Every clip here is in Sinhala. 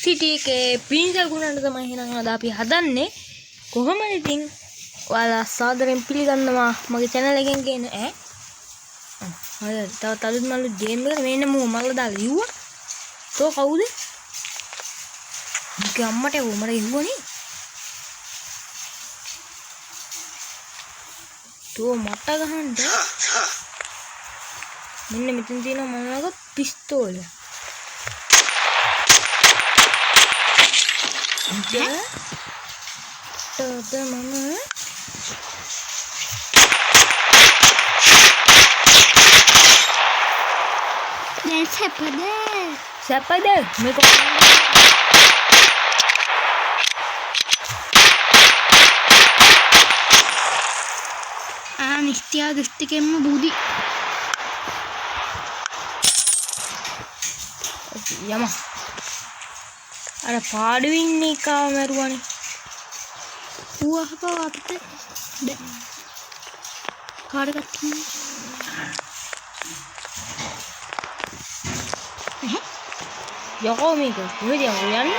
සිටි එකේ පින්සල් ගුණන්න තමයි එහෙනම් අද අපි හදන්නේ. කොහොමද ඉතින් ඔයාලා සාදරයෙන් පිළිගන්නවා මගේ channel එකෙන් ගේන හරි තවත් අලුත් මලුත් ගේම් එකක් මෙන්න මල්ල දාලා ඉව්වා. තෝ කවුද? මගේ අම්මට මට ඉව්වනේ. තෝ මට ගහන්න. මෙන්න මෙතන තියෙනවා මම ළඟ පිස්තෝල. තද මම දැන් සැපද මේක නිත්‍යා දෘෂ්ටිකෙන්ම බුදි යම අර පාඩුවින් එකව මරුවානේ ඌහපව අපිට කාඩකට යකෝ මේක කොහෙද යන්නේ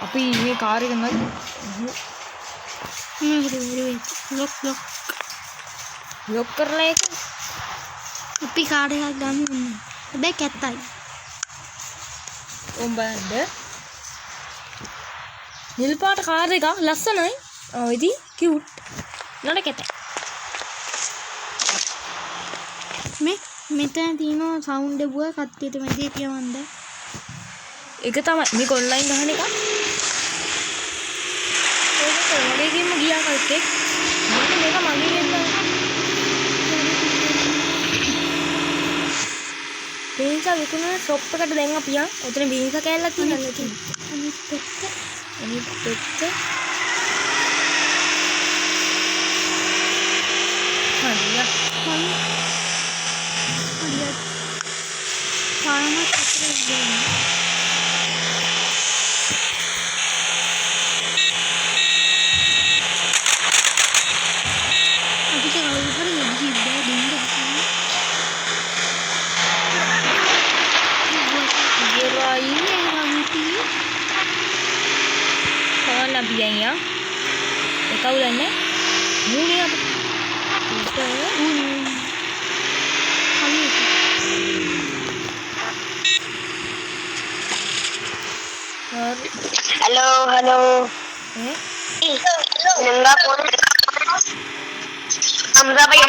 අපි මේ කාර් එක නේද ලොක් කරලා එක අපි කාර් එකක් ගන්න ඕනේ හැබැයි කැත්තයි උඹද නිල් පාට කාර් එක ලස්සනයි ඔව් ඉතින් කියුට් නඩ කැතයි මෙතන තියෙනවා සවුන්ඩ් එක කට්ටියට මැදේ කියවන්න ඒක තමයි මේක ඔන්ලයින් ගහන එක ඒක ඔයාලගේ ගේම ගියා කල්කේ මේක මගේ ගේම බීන්සා විකුණන ෂොප් එකට දැන් අපි යන් උතන බීන්සා කෑල්ලක් තියෙනවා නේද අනිත් පැත්ත හරිය පාරමත් අතර දෙන්න අපිට කවුරුහරි යදි ඉබ්බා දෙන්න kawan bilang ya tahu dah ni muli apa hello nengga pun Hamza bhai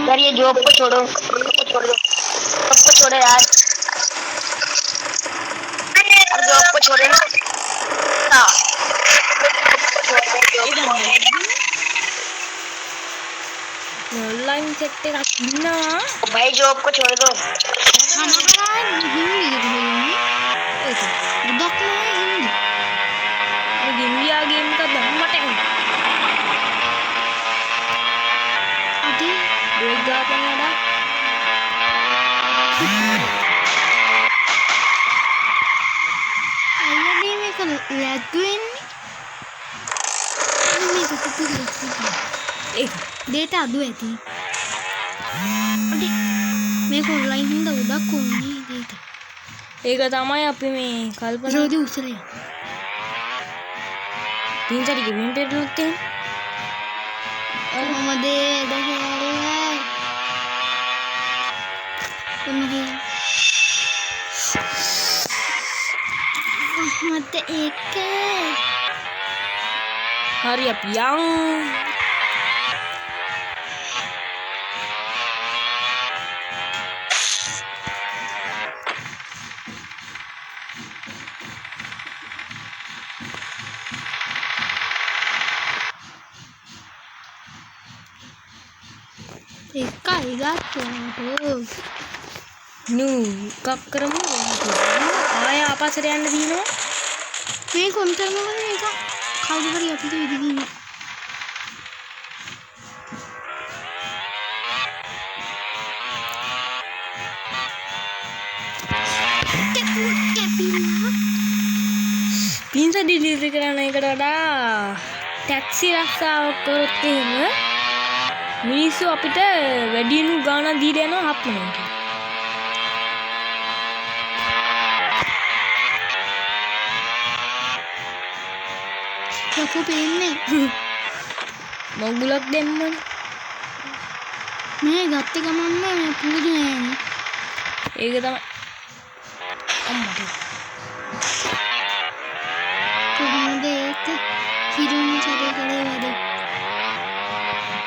यार ये जॉब को छोड़ो यार जॉब को छोड़े ना ऑनलाइन चेक रखना भाई जॉब को छोड़ दो गेम का दम Bega pengen ayah ni mereka laguin ni tu data dua ti mereka online hinda udah kuni data eka තමයි අපි මේ කල්පනා රෝදි උසලේ තින්චරිගේ වින්ටර් නුත් තියෙන කොහමද මත එක හරි අපි යන් එකයි ගත්තොත් එකක් කරමු ආය ආපස්සට යන්න දිනවා මේ කොම්පියුටර් මොකද මේක කවුරු හරි අපිට ඉදිරින් පින්ස ඩිලීට් කරන එකට වඩා ටැක්සි රස්සාවක් කරොත් එහෙම මිනිස්සු අපිට වැඩියනු ගාණක් දීලා යනවා හප්පුනට. ලොකු පේන්නේ මගුලක් දෙන්නනේ. මේ ගත්ත ගමන්ම මේ පුරුදු නෑනේ. ඒක තමයි අම්මට කොහොමද ඒක හිරුණු සැරේ කලේ වැඩ.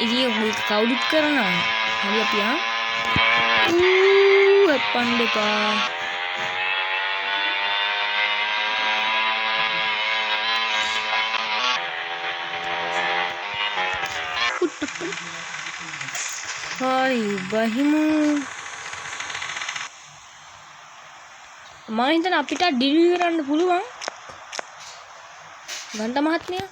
ඉතින් ඔය කවුරුත් කරනවා. හරි අපි හප්පන් දෙපා. හරි බහිමු. මම හිතන අපිට ඩිලිවරි කරන්න පුළුවන්. ගන්ට මහත්මයා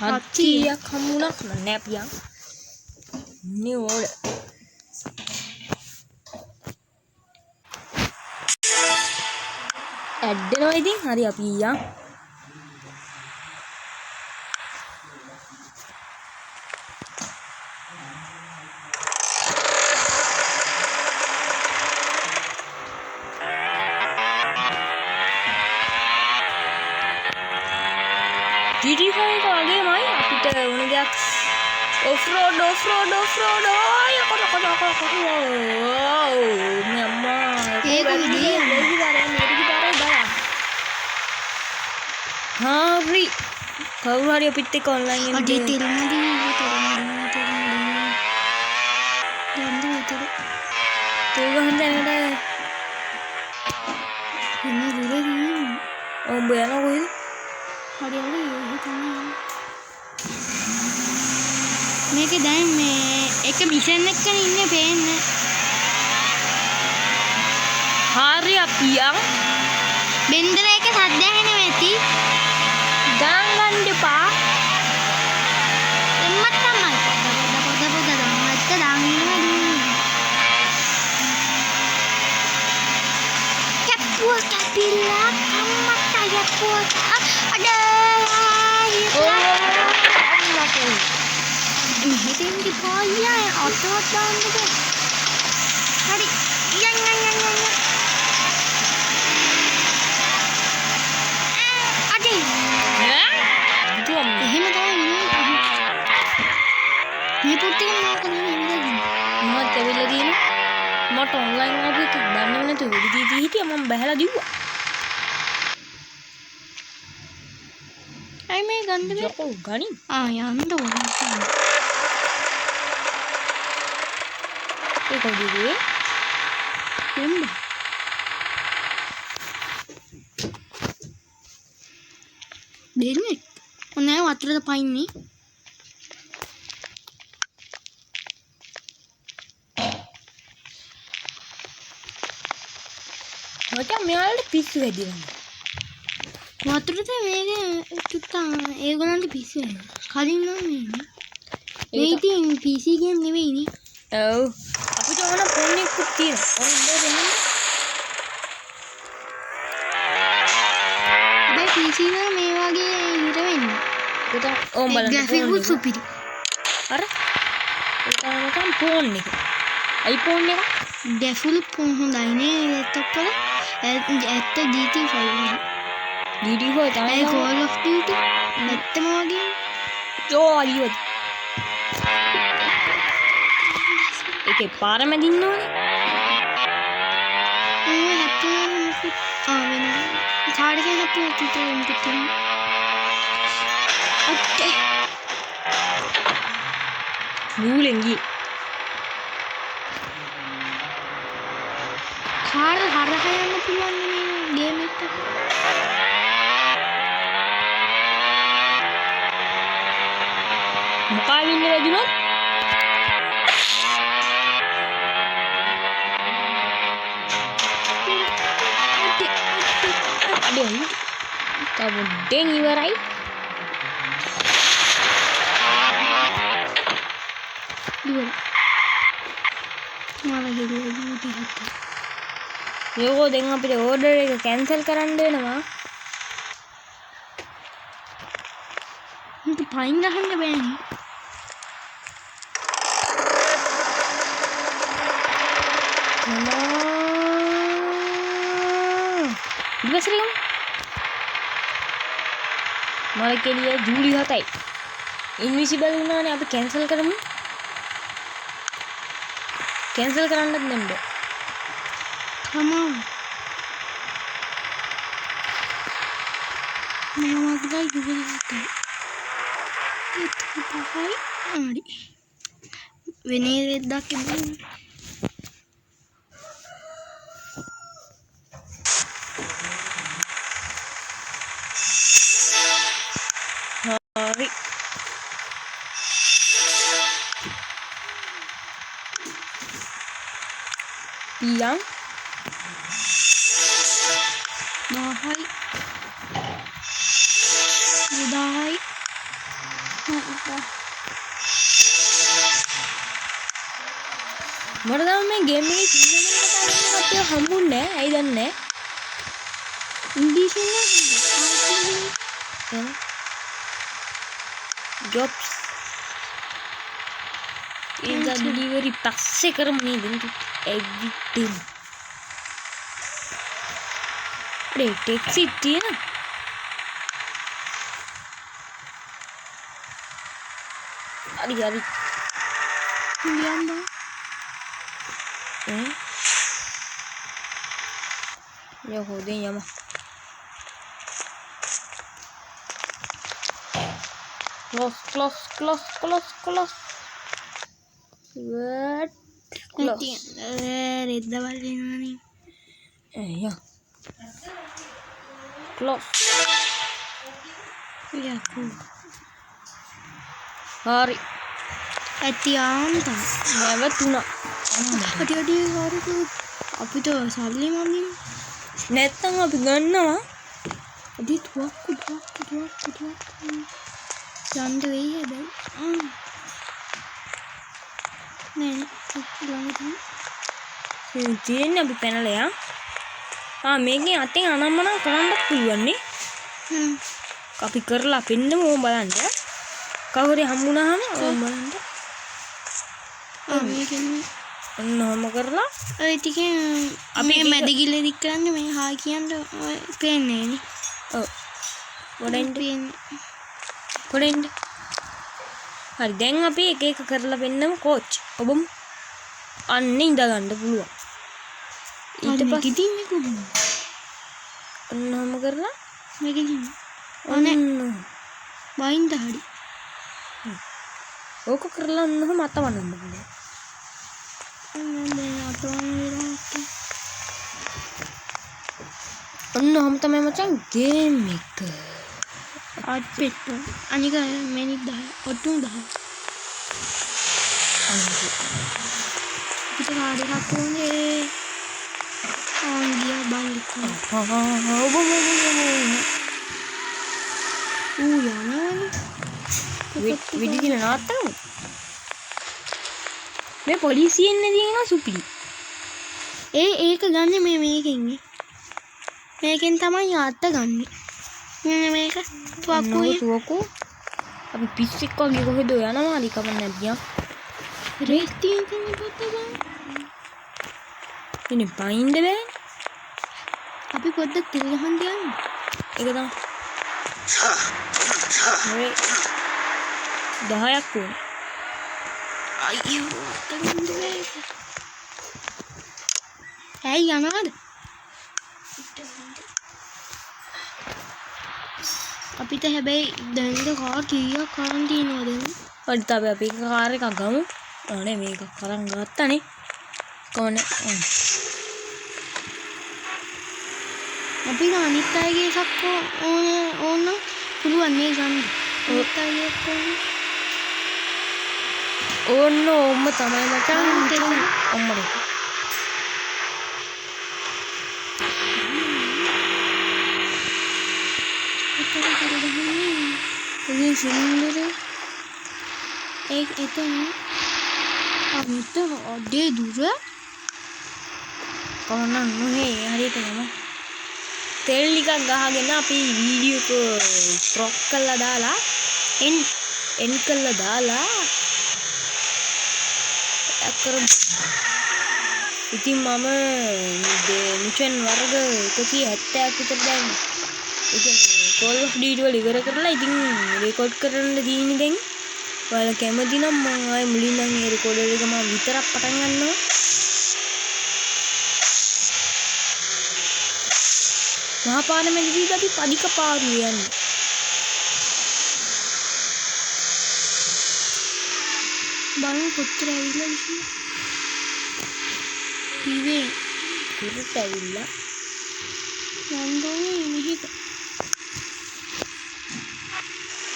700ක් හම්බුණක් නෑ පියන්. new order. ඇඩ්ඩනවා ඉතින්. හරි අපි ඊයා GT5 එක වගේමයි අපිට වුණ දෙයක් ඔෆ් රෝඩ් අය කොට මේ අම්මා ඒක විදිය මේක බලන්න. හරි කවුරු හරි අපිත් එක්ක ඔන්ලයින් එකේ අඩේ තෙරමදී ගන්ද විතර තේ ගහන්න දැනට එන්න දුරදී ඔඹ යන කොහෙද? හරි හරි ඒක තමයි. මේක දැන් මේ එක මිෂන් එකක ඉන්නේ පේන්නේ. හරි අපි යන් බෙන්දර එක සද්ද ඇහෙනවා ඇති. ගාන් ගන්න එපා. එම්මත් තමයි පොද දැම්මත් දාන්නවා දුන්නේ. කැප්පුව කැපිලා අම්මට යපුව මෙහෙටින් දිපෝයියා ඔටෝට දාන්නද. හරි යන් අඩේ දුම් එහෙම තමයි මේ පුට්ටි මොකද නෙමෙයි. මමත් ඇවිල්ලා දින මට ඔන්ලයින් ආපු එක දන්නව නැතුව වෙඩි දී හිටියා. මම බහැලා දිව්වා. අය මේ ගන්ද මේ යකෝ ගනි යන්න ඕන. ඒක දිවේ එන්න දෙන්නේ ඔන්න වතුරට පයින්නේ. මචං මෙයාලට පිස්සු වැදිනවා. වතුරට මේක චුට්ටා ඒගොල්ලන්ට පිස්සු වෙනවා. කලින් නම් මේ ඉතින් PC ගේම් නෙවෙයිනේ. ඔව් අපිට ඕන ෆෝන් එකක් තියෙනවා. ඕන දෙන්න. මේ PC වල මේ වගේ හිර වෙන්නේ. ඒක ඕම් බලන්න. ග්‍රැෆික්ස් සුපිරි. අර ඒක තමයි ෆෝන් එක. iPhone එක ඩෙෆුලුප් හොඳයි නේ ලැප්ටොප් වල. ඇත්ත GT5 වල. GT5 තමයි ඒ Call of Duty නැත්තම වගේ යෝ අලියොත්. ඒකේ පාර මැදින්න ඕනේ. හැප්පුණාම මොකද වෙනවා. කාඩ් එකේ හැප්පුණා චිත්‍රය ඉන්පුට් කරනවා. අත්තේ නූලෙන්ගි කාඩ් හරහා යන්න පුළුවන් නේ ගේම් එකට. මොකා වින්න වැදුනොත් අඩේ තව දෙන් ඉවරයි. ඉවර. මාව ගෙදර ගිහින් හිටියා. මේකෝ දැන් අපිට ඕඩර් එක කැන්සල් කරන්න වෙනවා. මට පයින් ගහන්න බෑනේ. ඉවසරියම මල කෙලිය ජූලි 7යි. ඉන්විසිබල් වුණානේ අපි කැන්සල් කරමු. කැන්සල් කරන්නත් දෙන්න. Come on. මම වගේ ජූලි 7යි. ඒක තමයි හරි. වෙනේ රෙද්දක් ඉන්නේ. හරි. පියන් 10යි. 10යි. මට නම් මේ ගේම් එකේ සිංහලෙන් කතා කරන කට්ටිය හම්බුන්නේ නැහැ. ඇයි දන්නේ නැහැ. ඉංග්‍රීසියෙන් jobs in the delivery පස්සේ කරමු නේද everything ටෙක්සි තියෙන හරි හරි යම්බා යකෝ දෙන් යම close what close රෙද්ද වලිනානේ yeah close යකෝ හරි ඇති ආන්ත නැවතුණා අඩි හරි අපිට සල්ලි මල්ලි නැත්තම් අපි ගන්නවා අඩි තුවක් යන්න වෙයි හැබැයි නෑ ළඟ තියෙන්නේ අපි පැනලා මේකෙන් අතෙන් අනම්මනම් කරන්නත් පුළුවන් නේ අපි කරලා පෙන්නමු ඕම් බලන්න කවුරු හම්බුනහම ඕම් බලන්න මේකෙන් ඔන්නෝම කරලා ඔය ටිකෙන් අපි මැදගිල්ල දික් කරන්න මේ හා කියන්න පේන්නේ නේ ඔව් පොඩෙන්ට හරි දැන් අපි එක එක කරලා පෙන්නමු කෝච් ඔබම අන්න ඉඳ ගන්න පුළුවන් ඊට පස්සේ ඉතින්නේ කොහොමද ඔන්නෝම කරලා මේකෙන් ඔන්න වයින්ද හරි ඕක කරලා ඔන්නෝම අතවන්න පුළුවන් දැන් අතවන්න වෙලා ඔන්නෝම තමයි මචං ගේම් එක ආත් පෙට්ටෝ අනික මිනිත් 10 ඔට්ටුම් 10 අපිට කාඩ් එකක් ඕනේ ගියා බල්ලිකෝ යනවනේ විදිදිල නවත්තමු මේ පොලිසියෙන් තියෙනවා සුපිලි ඒක ගන්න මේකෙන්නේ මේකෙන් තමයි ආත්ත ගන්නේ මේක තුවක්කු අපි පිස්සෙක් වගේ කොහෙද යනවා හරි කමක් නැතිනම් රේස් තියෙන්නේ පොත ගන්න ඉතින් පයින්ද බෑ අපි පොඩ්ඩක් තෙල් ගහන්න යන්න ඒක තමයි හරි 10ක් ඕනේ අයියෝ තෙල්ද බෑ ඇයි යනවද අපිට හැබැයි දැන්ද කාර් කීයක් කරන් තියනවද හරි තව අපි කාර් එකක් ගමු අනේ මේක කරන් ගත්තනේ කොහොනේ අපි අනිත් අයගේ එකක් ඕන පුළුවන් නේ ගන්න අනිත් අයගේ එකක් ඕන්න ඔම්ම තමයි මචං ඔම්මනේ ඉතින් සිලින්ඩරේ එතන අපිට අඩේ දුර කොහොමද නුනේ හරියට යමු තෙල් ටිකක් ගහගෙන අපි වීඩියෝ එක ක්‍රොප් කරලා දාලා එන් කළා දාලා අකරම් ඉතින් මම මිෂන් වර්ග 170ක් විතර දැන් ඉතින් කෝල් ඔෆ් ඩියුටි වල ඉවර කරලා ඉතින් රෙකෝඩ් කරන්න තියෙන්නේ දැන් ඔයාලා කැමති නම් මම ආයේ මුලින් නම් ඒ රෙකෝඩර් එක මම විතරක් පටන් ගන්නවා මහා පාරමෙන්දී අපි පදික පාරු යන්නේ බලමු කොච්චර ඇවිල්ලා ඉන්නේ කුරුට ඇවිල්ලා යන්න ඕනේ මෙහෙට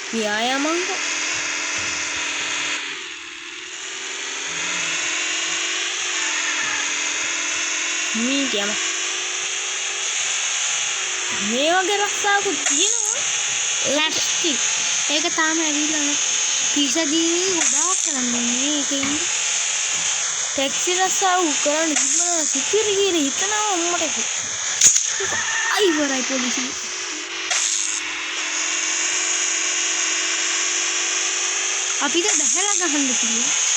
ව්‍යායාමංග මීඩියම් මේ වගේ රස්සාවකුත් තියෙනවා ප්ලාස්ටික් ඒක තාම ඇවිල්ලා නැහැ පිසදීනේ ගොඩාක් කරන්න ඕනේ ඒකෙන් ටැක්සි රස්සාව කරන්න තිබුණා සිතිරි කියලා හිතනවා අම්මට අයිවරයි පොලිසිය අපිට බහැලා ගහන්න පුළුවන්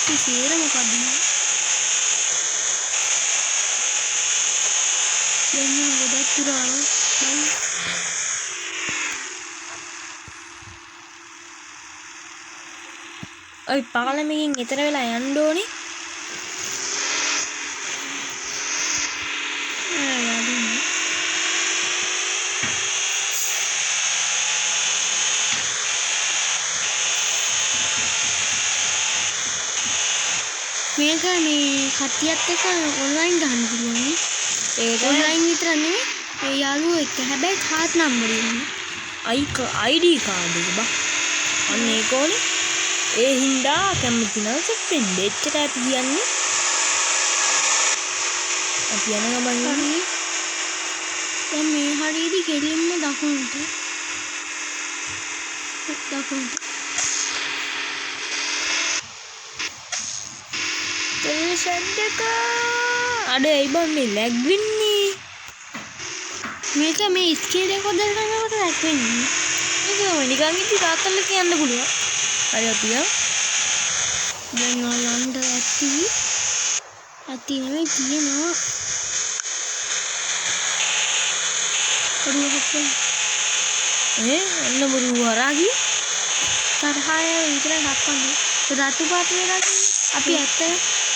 ඉතින් මොකද දැන් ගොඩක් පුරාණ ඔය පාලමකින් ඈතර වෙලා යන්න ඕනේ මේක මේ කට්ටියත් එක්ක ඔන්ලයින් ගහන්න පුළුවන් නේ ඒක ඔන්ලයින් විතර නෙමෙයි ඒ යාළුවෝ එක්ක හැබැයි කාඩ් නම්බර් එන්නේ ID කාඩ් එක බා අන්න ඒක ඕනේ ඒ හින්දා කැමති නම් සෙප්පෙන්න එච්චර අපි කියන්නේ අපි යන ගමන් ඉන්නේ දැන් මේ හරියදී ගෙලින්ම දකුණට ටෙලිෂන් අඩේ ඉබන් මේ ලැග් වෙන්නේ මේක මේ ස්කේල් එක හොදලා කරනකොට ලැග් වෙන්නේ ඒක නිකන් ඉති තාත්තල කියන්න පුළුවන් හරි අපි දැන් යන්න ඇති නෙමෙයි තියෙනවා අන්න බොරු වරාගි තරහය විතර හප්පන්නේ රතු පාට වෙලා අපි ඇත්ත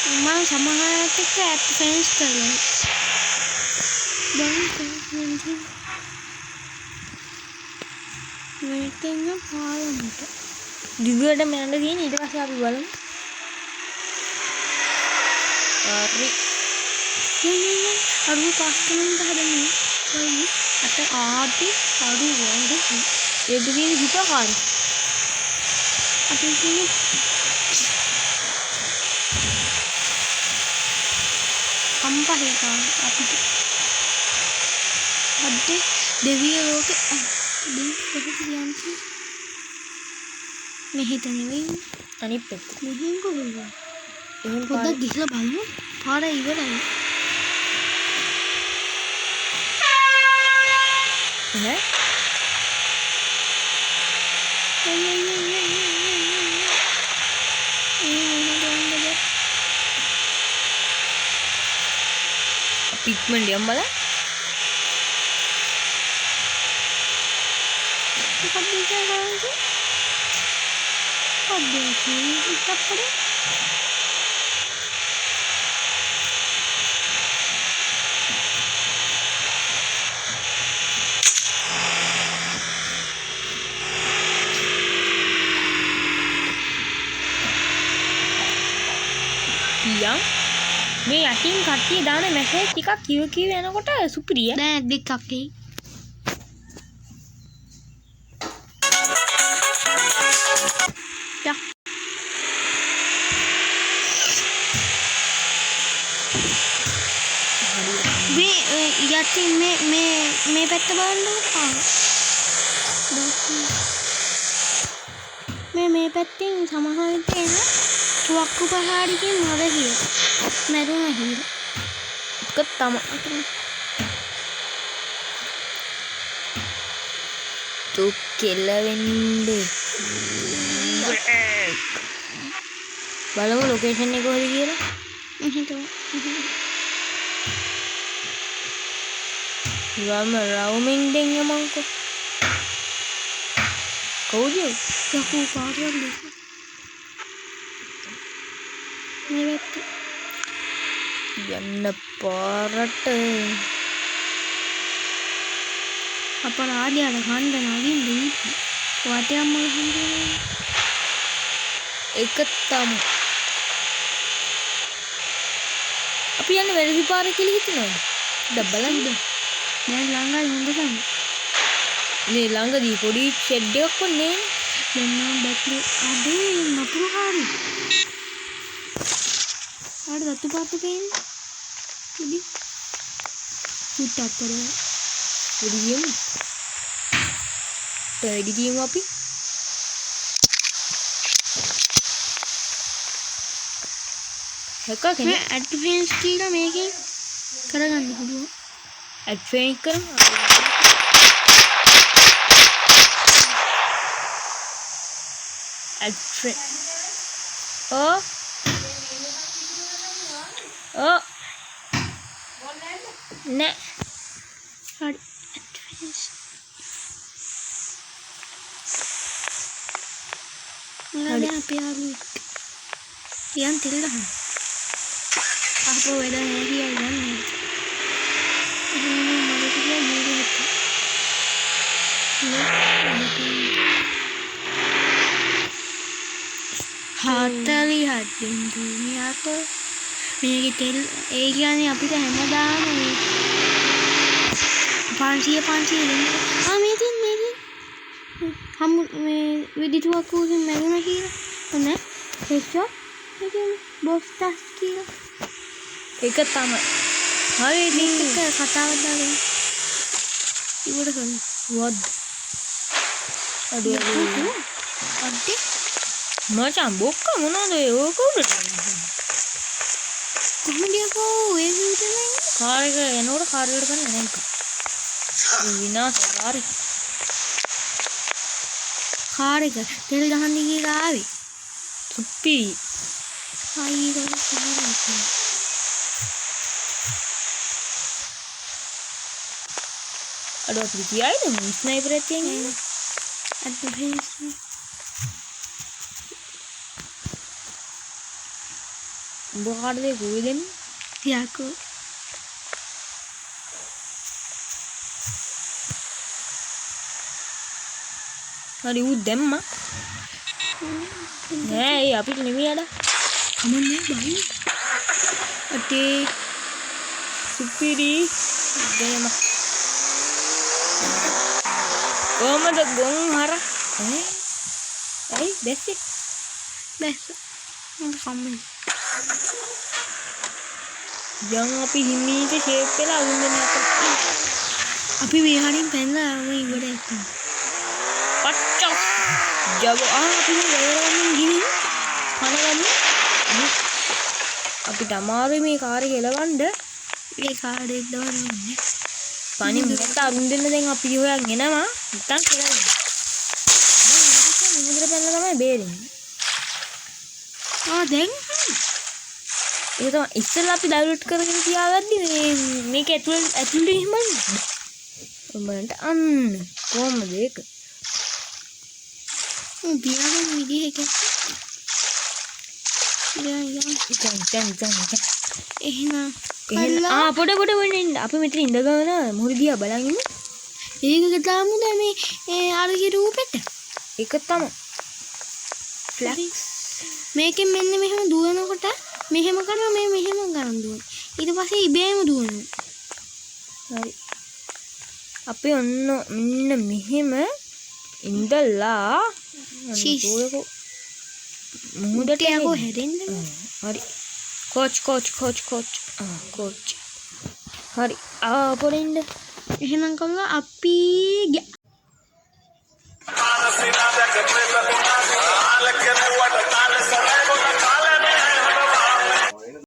මම සමහරට එක්ක ඇත් ෆෙන්ස් කරලා මේකෙන් පාලමට දිගට යන්න තියෙන ඊට පස්සේ අපි බලමු හරි අරු පාස්කමෙන් හදන්නේ බලමු අත ආටි අරු වොන්ද ඒක තියෙන හිතකාරී අපි කියන්නේ අම්පහේකා අපිට අද දෙවිය ලෝකෙ දෙවි කොහෙද යන්නේ මෙහෙට නෙවෙයි අනිත් පැත්ත මෙහෙන් කොහෙද එහෙන් පොඩ්ඩක් ගිහලා බලමු පාර ඉවරයි නේ පික්මෙන්ට් යම් බලන්න මේ යටින් කට්ටිය දාන මැසේජ් ටිකක් කිව්ව යනකොට සුපිරිය දැන් දෙකක් එයි යා යටින් මේ පැත්ත බලන්නකෝ මේ පැත්තෙන් සමහර විට එන තුවක්කු පහාරකින් මර හිර මැරුණ හිර එක තමයි තු කෙලවෙන්නේ බලමු ලොකේෂන් එක කොහෙද කියලා Rama roaming ding among ko. Kau je. Aku parah deh. Newet. Yanna parat. Apa ada khanda lagi nih? Wate amal khanda. Ekattam. Apa yang velgi paara kili hituna? Dabbalan da. දැන් ළඟයි හොඳ තමයි. මේ ළඟදී පොඩි ෂෙඩ් එකක් වන්නේ දැන් නම් බැටරි අඩේ නපුරු හරි. ආඩ දතු පාට පේන්නේ. ඉදි. පුත් අතර පොඩියම. ටෙඩි ගේමු අපි. හැකා කෙනෙක් ඇඩ්වාන්ස් කියලා මේකේ කරගන්න පුළුවන්. advance කරමු. advance. Oh. Nè. හරි ඇඩ්වාන්ස්. මොනවාද අපේ යාළුවෙක්. යන් තෙල් ගහන්න. අපෝ වෙලා නෑ කියලා යන්නේ. හතලි හත්ින් දුනියක මේක තෙල් ඒ කියන්නේ අපිට හැමදාම මේ 500 දෙන්න. මේ හමු මේ විදිටුවක් උසින් මැරුණා කියලා. ඔන්න හෙච්චෝ මේකේ බොක්ස් ටස් කියලා. ඒක තමයි. හරි ඉතින් කතාවක් දාගෙන ඉවර කරමු. වද. අඩේ අඩේ මචං බොක්ක මොනවද ඔය කවුරුද? කොහොමද යකෝ ඒ විදිහට කාර් එක යනකොට කාර් එකට ගන්න නැන්ක. විනාශ කාර් එක තෙල් ගහන්න ගිහලා ආවේ. සුප්පි. අයියෝ කාර් අඩ අපිට කියයිද ස්නයිපර් එකක් තියෙන්නේ? ඇඩ්වාන්ස් උඹ කාටද කෝයි දෙන්නේ? යකෝ හරි ඌ දැම්මා. නෑ ඒ අපිට නෙමෙයි අඩ. කමන්නේ බයි. අතේ සුපිරි දෙම. කොහමද ගොන් හර? ඇයි දැස්සේ? දැස්ස. මම කම්මයි. යන් අපි හිමීට ෂේප් වෙලා අඳුන්නේ නැත. අපි මේ හරින් පැනලා ආව ඉවරයි. පච්චක්. ජව අපි වේරවලින් ගිහින් කනගමු. අපිට අමාරුයි මේ කාර් එක එලවන්න. මේ කාර් එක දවන්නේ. පණි මෙතන අරුන් දෙන්න දැන් අපි හොයන් එනවා. නැත්තම් කියලා. මම ඉතින් පැනලා තමයි බේරෙන්නේ. දැන් ඒක තමයි ඉස්සෙල්ලා අපි ඩවුන්ලෝඩ් කරගෙන තියාගද්දි මේක ඇතුළේ එහෙමයි. උඹලන්ට අන්න කොහමද ඒක? පියාගෙන විදිහක එහෙනම් පොඩ වෙන්න අපි මෙතන ඉඳගෙන මොහොත දිහා බලන් ඉමු. ඒක තාමුද මේ අරගේ රූපෙට ඒක තමයි ෆ්ලැක්ස්. මේකෙන් මෙන්න මෙහෙම දුවනකොට මෙහෙම කරනවා මේ මෙහෙම ගන්න දුවන. ඊට පස්සේ ඉබේම දුවනවා. හරි. අපි ඔන්න මෙන්න මෙහෙම ඉඳලා මුහුදට යකෝ හැදෙන්න. හරි. කෝච්. හරි. පොඩින්ද. එහෙනම් කල්ලා අපි